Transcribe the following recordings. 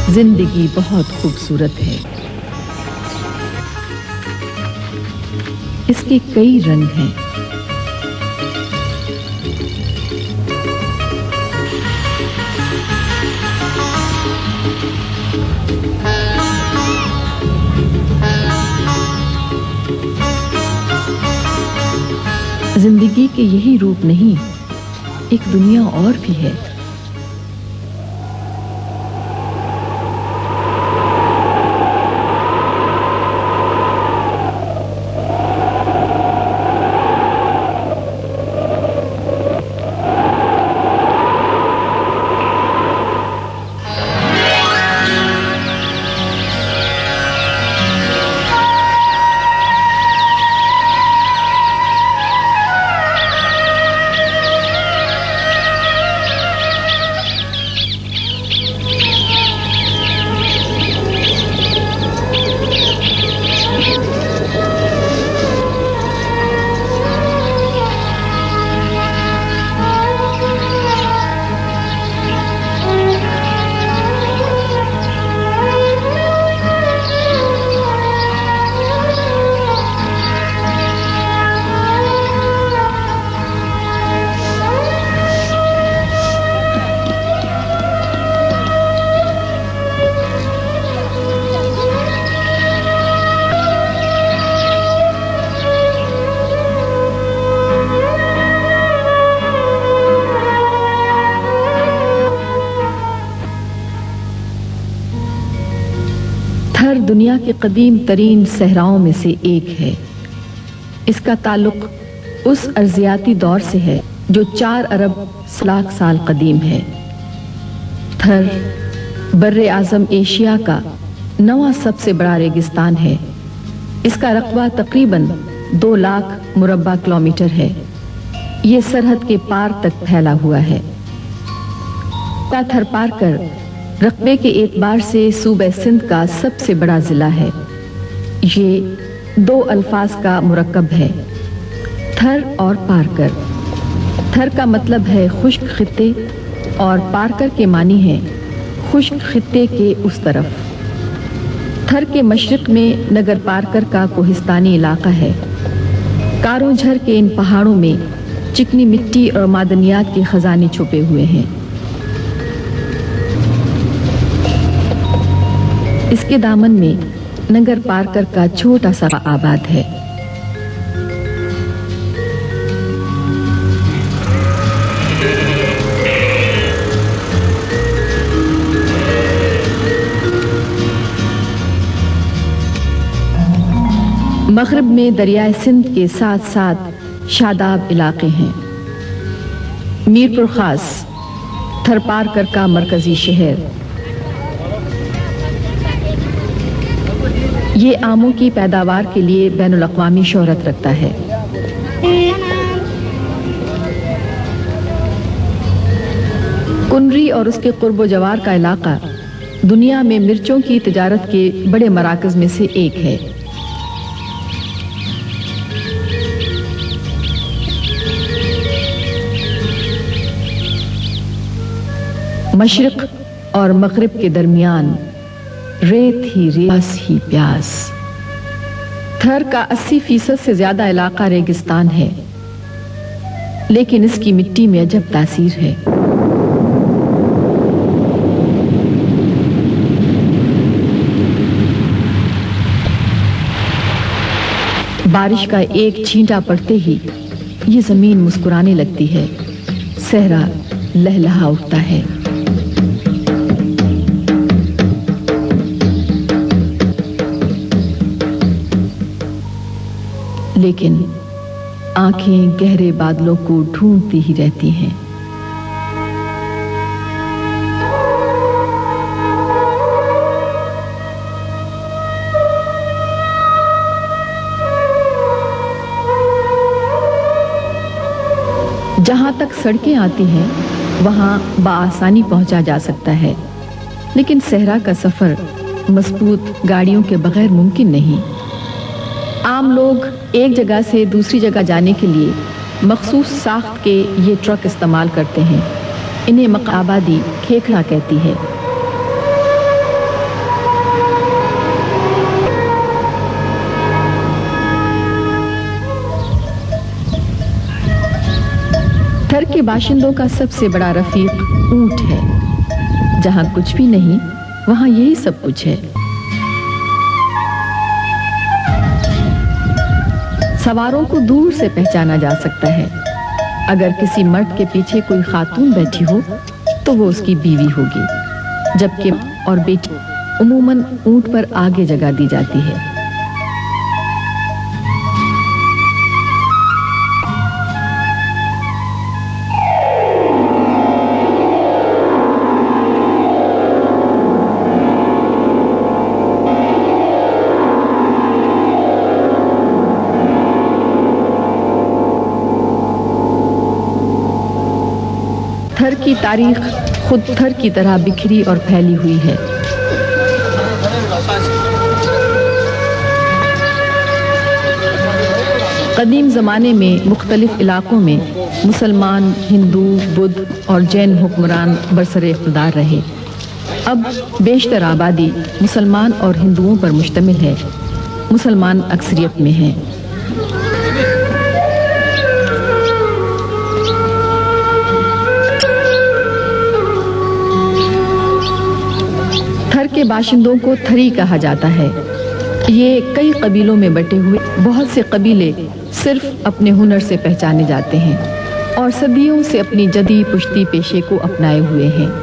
जिंदगी बहुत खूबसूरत है। इसके कई रंग हैं। जिंदगी के यही रूप नहीं, एक दुनिया और भी है। थर दुनिया के कदीम तरीन सहराओं में से एक है। इसका ताल्लुक उस अर्जियाती दौर से है जो 4 अरब लाख साल कदीम है। थर बर्रे आज़म एशिया का 9वां सबसे बड़ा रेगिस्तान है। इसका रकबा तकरीबन 2 लाख मुरब्बा किलोमीटर है। ये सरहद के पार तक फैला हुआ है। थर पार कर रकबे के एतबार से सूबे सिंध का सबसे बड़ा जिला है। ये 2 अल्फाज का मुरक्कब है, थर और पारकर। थर का मतलब है खुश्क खित्ते और पारकर के मानी है खुश्क खित्ते के उस तरफ। थर के मशरिक में नगर पारकर का कोहिस्तानी इलाका है। कारोझर के इन पहाड़ों में चिकनी मिट्टी और मादनियात के खजाने छुपे हुए हैं। इसके दामन में नगर पारकर का छोटा सा आबाद है। मगरिब में दरियाए सिंध के साथ साथ शादाब इलाके हैं। मीरपुर खास थर पारकर का मरकजी शहर। ये आमों की पैदावार के लिए बैनुल अक़वामी शोहरत रखता है। कुनरी और उसके कुर्बो जवार का इलाका दुनिया में मिर्चों की तिजारत के बड़े मराकज में से एक है। मशरिक और मगरिब के दरमियान रेत ही प्यास ही प्यास। थर का 80% से ज्यादा इलाका रेगिस्तान है, लेकिन इसकी मिट्टी में अजब तासीर है। बारिश का एक छींटा पड़ते ही ये जमीन मुस्कुराने लगती है, सहरा लहलहा उठता है। लेकिन आंखें गहरे बादलों को ढूंढती ही रहती हैं। जहां तक सड़कें आती हैं वहां बआसानी पहुंचा जा सकता है, लेकिन सहरा का सफर मजबूत गाड़ियों के बगैर मुमकिन नहीं। आम लोग एक जगह से दूसरी जगह जाने के लिए मखसूस साख्त के ये ट्रक इस्तेमाल करते हैं। इन्हें मकाबादी खेखड़ा कहती है। के बाशिंदों का सबसे बड़ा रफीक ऊंट है। जहां कुछ भी नहीं, वहां यही सब कुछ है। सवारों को दूर से पहचाना जा सकता है। अगर किसी मर्द के पीछे कोई खातून बैठी हो तो वो उसकी बीवी होगी, जबकि और बेटी उमूमन ऊंट पर आगे जगह दी जाती है। थर की तारीख खुद थर की तरह बिखरी और फैली हुई है। कदीम ज़माने में मुख्तलिफ इलाकों में मुसलमान, हिंदू, बुद्ध और जैन हुक्मरान बरसरे इक़्तिदार रहे। अब बेशतर आबादी मुसलमान और हिंदुओं पर मुश्तमिल है। मुसलमान अक्सरियत में हैं। थर के बाशिंदों को थरी कहा जाता है। ये कई कबीलों में बटे हुए बहुत से कबीले सिर्फ अपने हुनर से पहचाने जाते हैं और सदियों से अपनी जदी पुश्ती पेशे को अपनाए हुए हैं।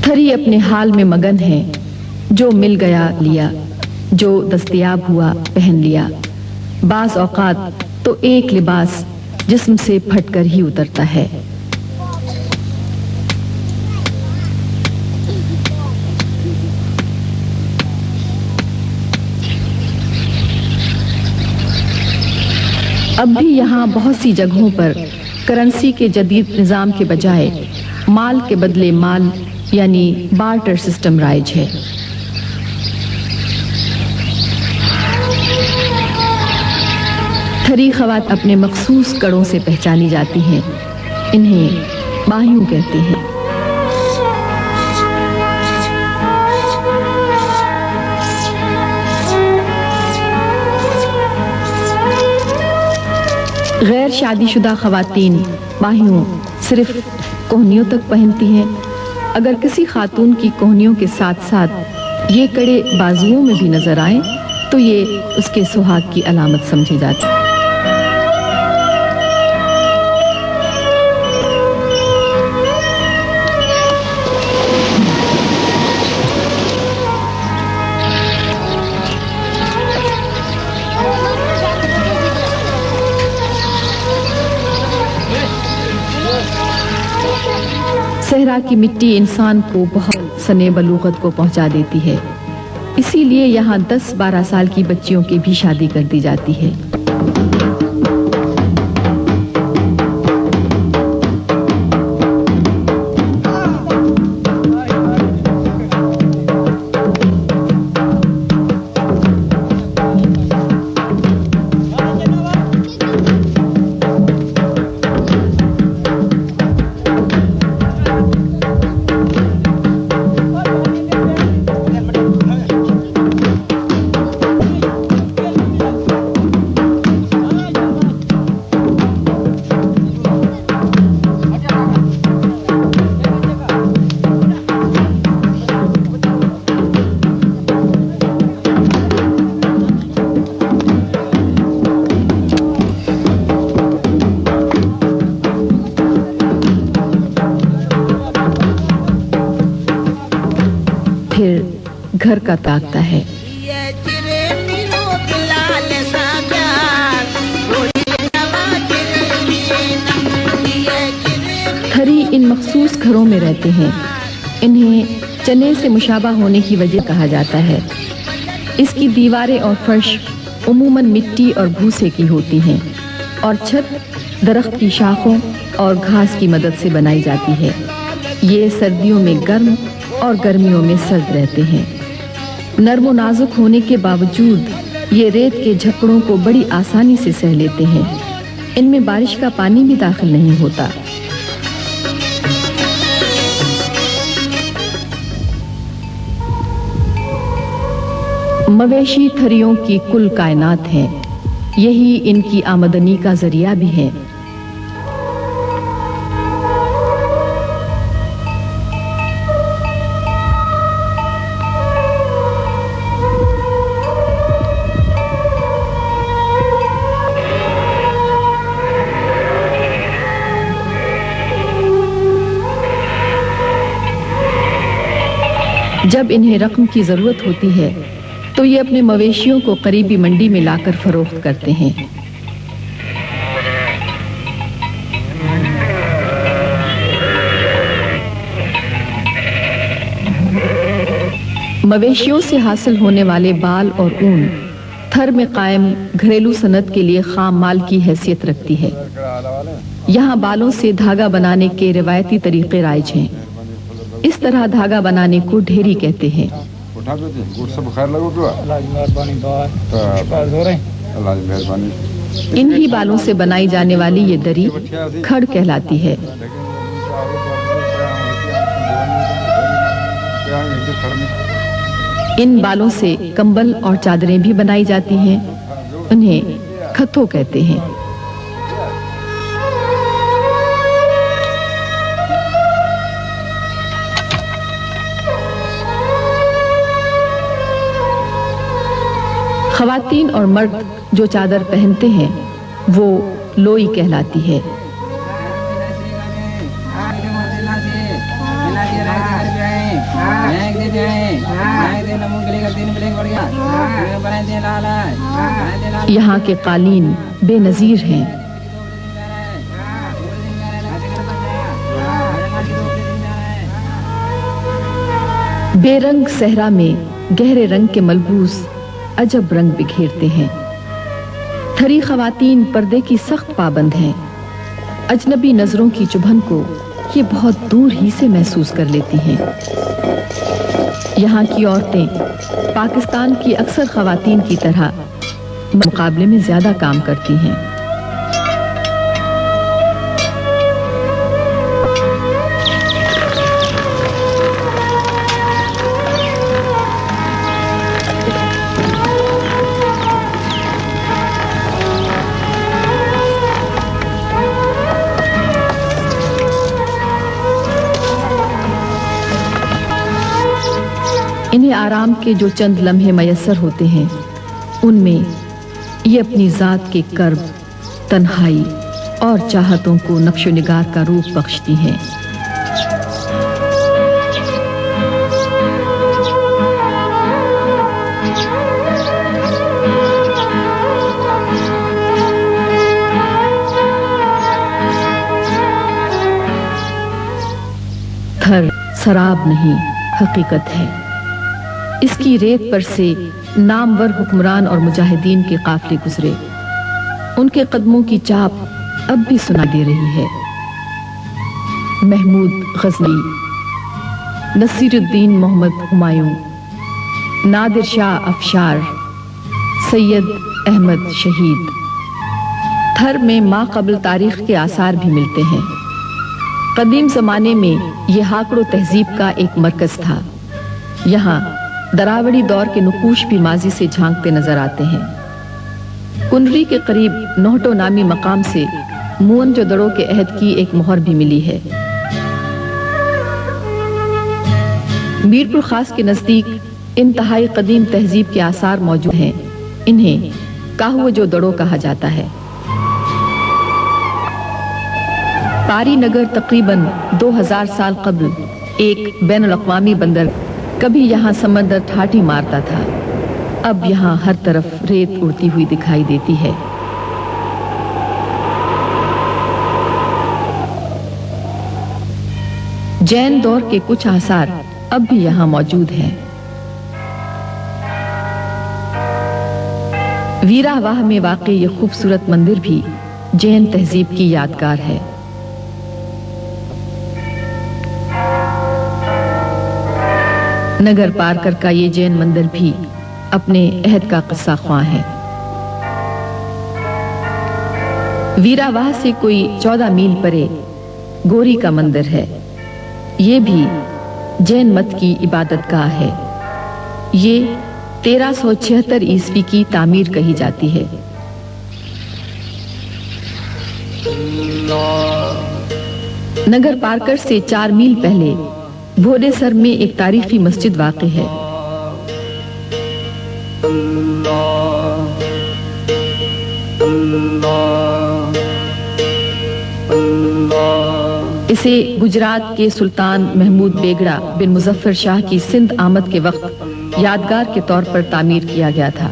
थरी अपने हाल में मगन है। जो मिल गया लिया, जो दस्तयाब हुआ पहन लिया। बाज़ औक़ात तो एक लिबास जिस्म से फटकर ही उतरता है। अब भी यहाँ बहुत सी जगहों पर करेंसी के जदीद निज़ाम के बजाय माल के बदले माल यानी बार्टर सिस्टम राइज है। थरी ख़वात अपने मखसूस कड़ों से पहचानी जाती हैं। इन्हें बाहियों कहते हैं। गैर शादीशुदा ख़वातीन बाहियों सिर्फ कोहनियों तक पहनती हैं। अगर किसी खातून की कोहनियों के साथ साथ ये कड़े बाजुओं में भी नजर आए तो ये उसके सुहाग की अलामत समझी जाती है। सहरा की मिट्टी इंसान को बहुत सने बलूगत को पहुंचा देती है। इसीलिए यहाँ 10-12 साल की बच्चियों की भी शादी कर दी जाती है। फिर घर का ताकता है। थरी इन मखसूस घरों में रहते हैं। इन्हें चने से मुशाबा होने की वजह कहा जाता है। इसकी दीवारें और फर्श उमूमन मिट्टी और भूसे की होती हैं और छत दरख्त की शाखों और घास की मदद से बनाई जाती है। ये सर्दियों में गर्म और गर्मियों में सर्द रहते हैं। नर्म नाजुक होने के बावजूद ये रेत के झकड़ों को बड़ी आसानी से सह लेते हैं। इनमें बारिश का पानी भी दाखिल नहीं होता। मवेशी थरियों की कुल कायनात है। यही इनकी आमदनी का जरिया भी है। जब इन्हें रकम की जरूरत होती है तो ये अपने मवेशियों को करीबी मंडी में लाकर फरोख्त करते हैं। मवेशियों से हासिल होने वाले बाल और ऊन थर में कायम घरेलू सनत के लिए खाम माल की हैसियत रखती है। यहाँ बालों से धागा बनाने के रिवायती तरीके राइज हैं। इस तरह धागा बनाने को ढेरी कहते हैं। इन्हीं बालों से बनाई जाने वाली ये दरी खड़ कहलाती है। इन बालों से कंबल और चादरें भी बनाई जाती हैं। उन्हें खत्तो कहते हैं। ख़वातीन और मर्द जो चादर पहनते हैं वो लोई कहलाती है। यहाँ के कालीन बेनजीर हैं। बेरंग सहरा में गहरे रंग के मलबूस अजब रंग बिखेरते हैं। थरी ख़वातीन पर्दे की सख्त पाबंद हैं। अजनबी नजरों की चुभन को ये बहुत दूर ही से महसूस कर लेती हैं। यहाँ की औरतें पाकिस्तान की अक्सर ख़वातीन की तरह मुकाबले में ज्यादा काम करती हैं। इन्हें आराम के जो चंद लम्हे मयस्सर होते हैं उनमें ये अपनी जात के कर्ब, तन्हाई और चाहतों को नक्शो निगार का रूप बख्शती हैं। थर शराब नहीं, हकीकत है। इसकी रेत पर से नामवर हुक्मरान और मुजाहिदीन के काफिले गुजरे। उनके कदमों की चाप अब भी सुना दे रही है। महमूद गजनी, नसीरुद्दीन मोहम्मद हुमायूं, नादिर शाह अफशार, सैयद अहमद शहीद। थर में माक़बल तारीख के आसार भी मिलते हैं। कदीम ज़माने में यह हाकड़ो तहजीब का एक मरकज था। यहाँ दरावड़ी दौर के नुकूश भी माजी से झांकते नजर आते हैं। कुनरी के करीब नोहटो नामी मकाम से मुअनजोदड़ो के अहद की एक मोहर भी मिली है। मीरपुर खास के नजदीक इंतहाई कदीम तहजीब के आसार मौजूद हैं। इन्हें काहुवजोदड़ो कहा जाता है। पारी नगर तकरीबन 2000 साल कबल एक बैनुल-अक़वामी बंदर कभी यहाँ समंदर ठाठी मारता था। अब यहाँ हर तरफ रेत उड़ती हुई दिखाई देती है। जैन दौर के कुछ आसार अब भी यहाँ मौजूद हैं। वीरावाह में वाक़ ये खूबसूरत मंदिर भी जैन तहजीब की यादगार है। नगर पारकर का ये जैन मंदिर भी अपने अहद का किस्सा ख्वां है। वीरावाह से कोई 14 मील परे गौरी का मंदिर है। ये भी जैन मत की इबादतगाह है। ये 1376 ईस्वी की तामीर कही जाती है। नगर पारकर से 4 मील पहले भोडेसर में एक तारीखी मस्जिद वाक़ई है। इसे गुजरात के सुल्तान महमूद बेगड़ा बिन मुजफ्फर शाह की सिंध आमद के वक्त यादगार के तौर पर तामीर किया गया था।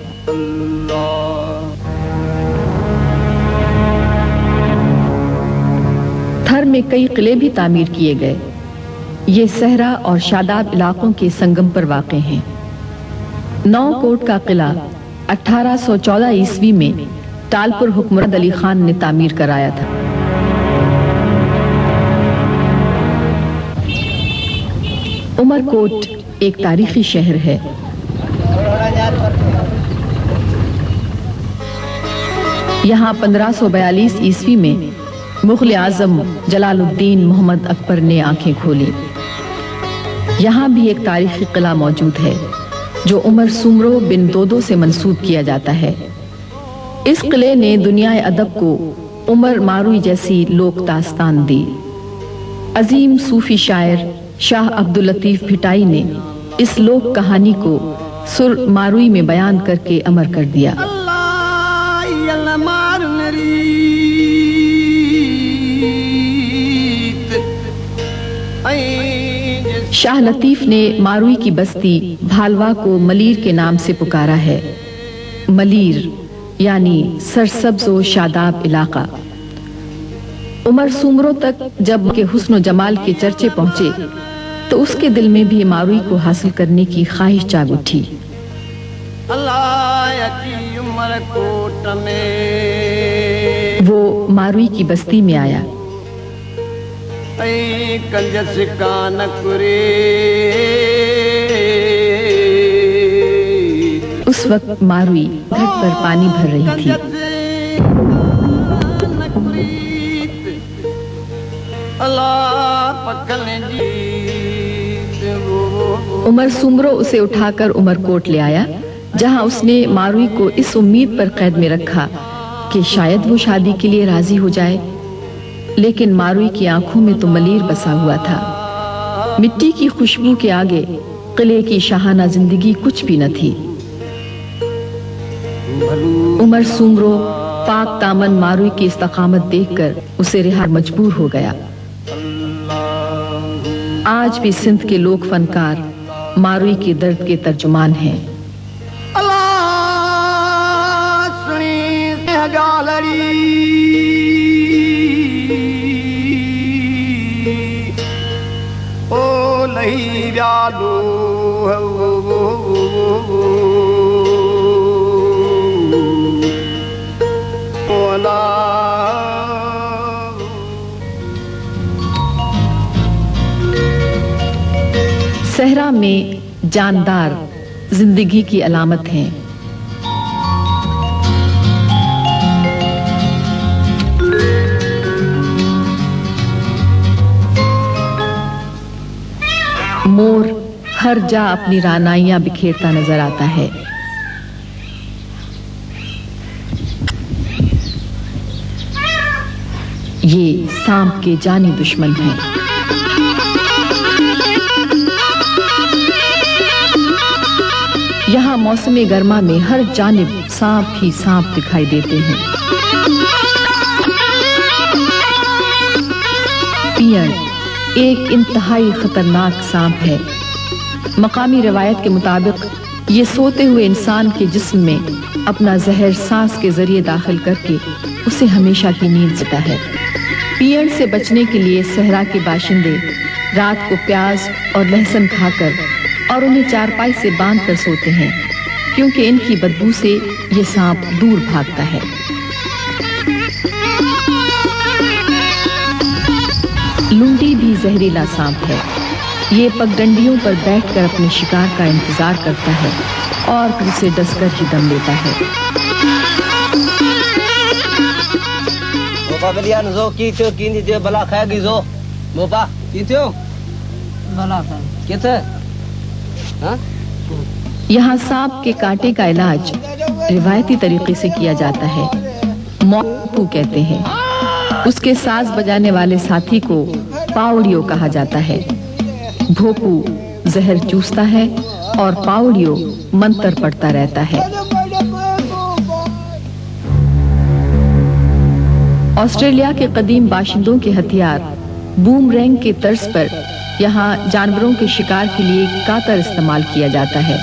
थर में कई किले भी तामीर किए गए। ये सहरा और शादाब इलाकों के संगम पर वाक़ई हैं। नौकोट का किला 1814 ईस्वी में टालपुर हुक्मरान अली खान ने तामीर कराया था। उमरकोट एक तारीखी शहर है। यहाँ 1542 ईस्वी में मुग़ल आज़म जलालुद्दीन मोहम्मद अकबर ने आंखें खोली। यहाँ भी एक तारीखी किला मौजूद है जो उमर सुमरो बिन दोदो से मंसूब किया जाता है। इस किले ने दुनियाए अदब को उमर मारूई जैसी लोक दास्तान दी। अजीम सूफी शायर शाह अब्दुल लतीफ भिटाई ने इस लोक कहानी को सुर मारूई में बयान करके अमर कर दिया। शाह लतीफ ने मारूई की बस्ती भालवा को मलीर के नाम से पुकारा है। मलीर यानी सरसब्ज़ व शादाब इलाका। उमर सुमरो तक जब के हुस्न जमाल के चर्चे पहुंचे तो उसके दिल में भी मारूई को हासिल करने की ख्वाहिश जाग उठी। वो मारूई की बस्ती में आया। उस वक्त मारूई घट पर पानी भर रही थी। उमर सुमरो उसे उठाकर उमरकोट ले आया, जहां उसने मारूई को इस उम्मीद पर कैद में रखा कि शायद वो शादी के लिए राजी हो जाए। लेकिन मारूई की आंखों में तो मलीर बसा हुआ था। मिट्टी की खुशबू के आगे किले की शाहाना जिंदगी कुछ भी न थी। उमर सुमरो पाक दामन मारूई की इस्तकामत देखकर उसे रिहा मजबूर हो गया। आज भी सिंध के लोक फनकार मारूई के दर्द के तर्जुमान हैं। सहरा में जानदार जिंदगी की अलामत हैं। मोर हर जा अपनी रानाइयां बिखेरता नजर आता है। ये सांप के जानी दुश्मन हैं। यहाँ मौसम गर्मा में हर जानिब सांप ही सांप दिखाई देते हैं। पियण एक इंतहाई खतरनाक सांप है। मकामी रवायत के मुताबिक ये सोते हुए इंसान के जिस्म में अपना जहर सांस के जरिए दाखिल करके उसे हमेशा की नींद देता है। पियण से बचने के लिए सहरा के बाशिंदे रात को प्याज और लहसुन खाकर और उन्हें चारपाई से बांधकर सोते हैं, क्योंकि इनकी बदबू से ये सांप दूर भागता है। लुंडी भी जहरीला सांप है। ये पगडंडियों पर बैठकर अपने शिकार का इंतजार करता है और फिर उसे डसकर ही दम लेता है। यहाँ सांप के कांटे का इलाज रिवायती तरीके से किया जाता है। मोपू कहते हैं। उसके साज बजाने वाले साथी को पावड़ियो कहा जाता है। भोपू जहर चूसता है और पावड़ियो मंत्र पढ़ता रहता है। ऑस्ट्रेलिया के कदीम बाशिंदों के हथियार बूमरैंग के तर्ज पर यहाँ जानवरों के शिकार के लिए कातर इस्तेमाल किया जाता है।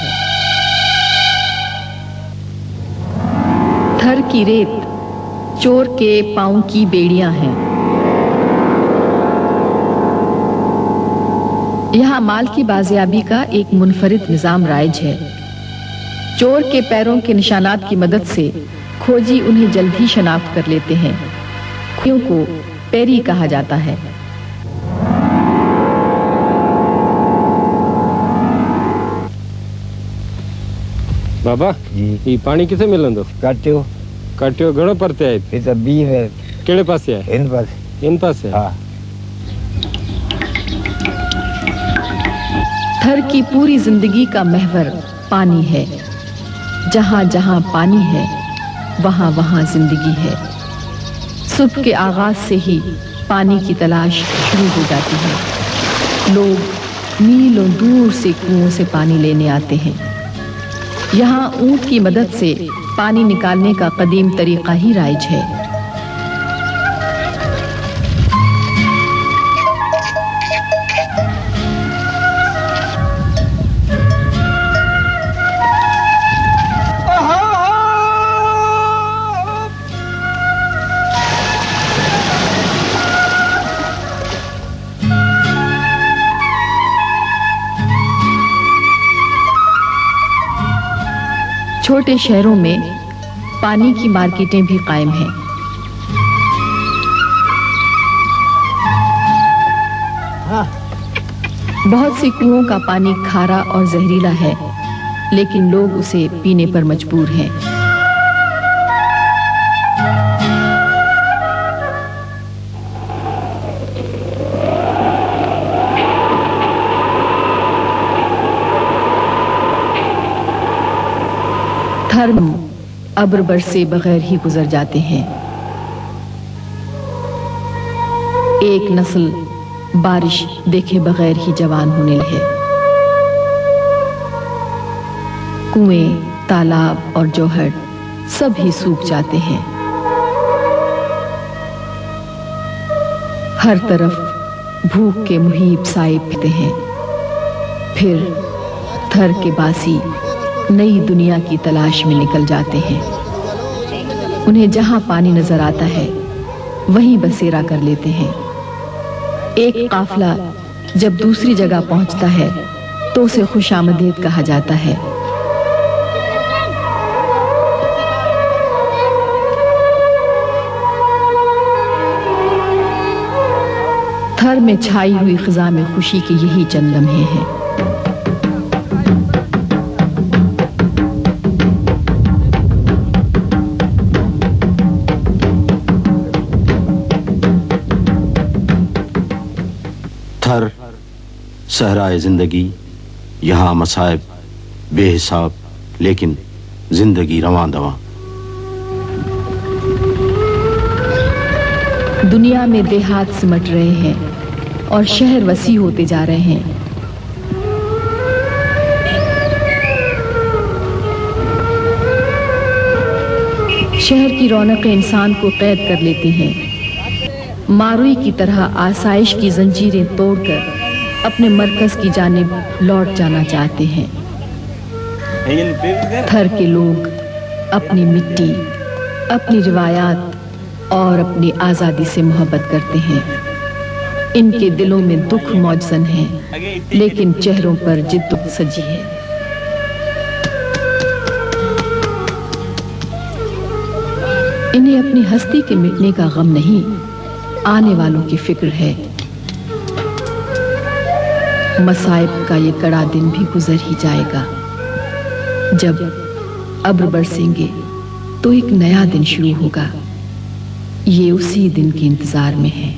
थर की रेत चोर के पांव की बेड़ियां हैं। यहाँ माल की बाजियाबी का एक मुनफरिद निजाम राइज है। चोर के पैरों के निशानात की मदद से खोजी उन्हें जल्द ही शनाख्त कर लेते हैं। खोजियों को पैरी कहा जाता है। बाबा ये पानी किसे मिलंदो? काटियो घणो परते है? ये तो बी है। केड़े पासे है? इन पासे। हाँ। थर की पूरी जिंदगी का महवर पानी है। जहां जहां पानी है वहां वहां जिंदगी है। सुबह के आगाज से ही पानी की तलाश शुरू हो जाती है। लोग मीलों दूर से कुओं से पानी लेने आते हैं। यहाँ ऊंट की मदद से पानी निकालने का कदीम तरीका ही राइज है। छोटे शहरों में पानी की मार्केटें भी कायम हैं। बहुत से कुओं का पानी खारा और जहरीला है, लेकिन लोग उसे पीने पर मजबूर हैं। धर्म अब्र बरसे बगैर ही गुजर जाते हैं। एक नस्ल बारिश देखे बगैर ही जवान होने लगे। कुएं, तालाब और जौहर सब ही सूख जाते हैं। हर तरफ भूख के मुहीब साए फिरते हैं। फिर थर के बासी नई दुनिया की तलाश में निकल जाते हैं। उन्हें जहां पानी नजर आता है वहीं बसेरा कर लेते हैं। एक काफिला जब दूसरी जगह पहुंचता है तो उसे खुशामदीद कहा जाता है। थर में छाई हुई खिजा में खुशी के यही चंद लम्हे हैं। थर सहराए जिंदगी, यहाँ मसाइब बेहिसाब, लेकिन जिंदगी रवां दवां। दुनिया में देहात सिमट रहे हैं और शहर वसी होते जा रहे हैं। शहर की रौनकें इंसान को कैद कर लेती हैं। मारुई की तरह आसाइश की जंजीरें तोड़कर अपने मरकज की जानिब लौट जाना चाहते हैं। थर के लोग अपनी मिट्टी, अपनी रिवायात और अपनी आज़ादी से मोहब्बत करते हैं। इनके दिलों में दुख मौजसन है, लेकिन चेहरों पर जिद्द सजी है। इन्हें अपनी हस्ती के मिटने का गम नहीं, आने वालों की फिक्र है। मसाइब का ये कड़ा दिन भी गुजर ही जाएगा। जब अब्र बरसेंगे तो एक नया दिन शुरू होगा। ये उसी दिन के इंतजार में है।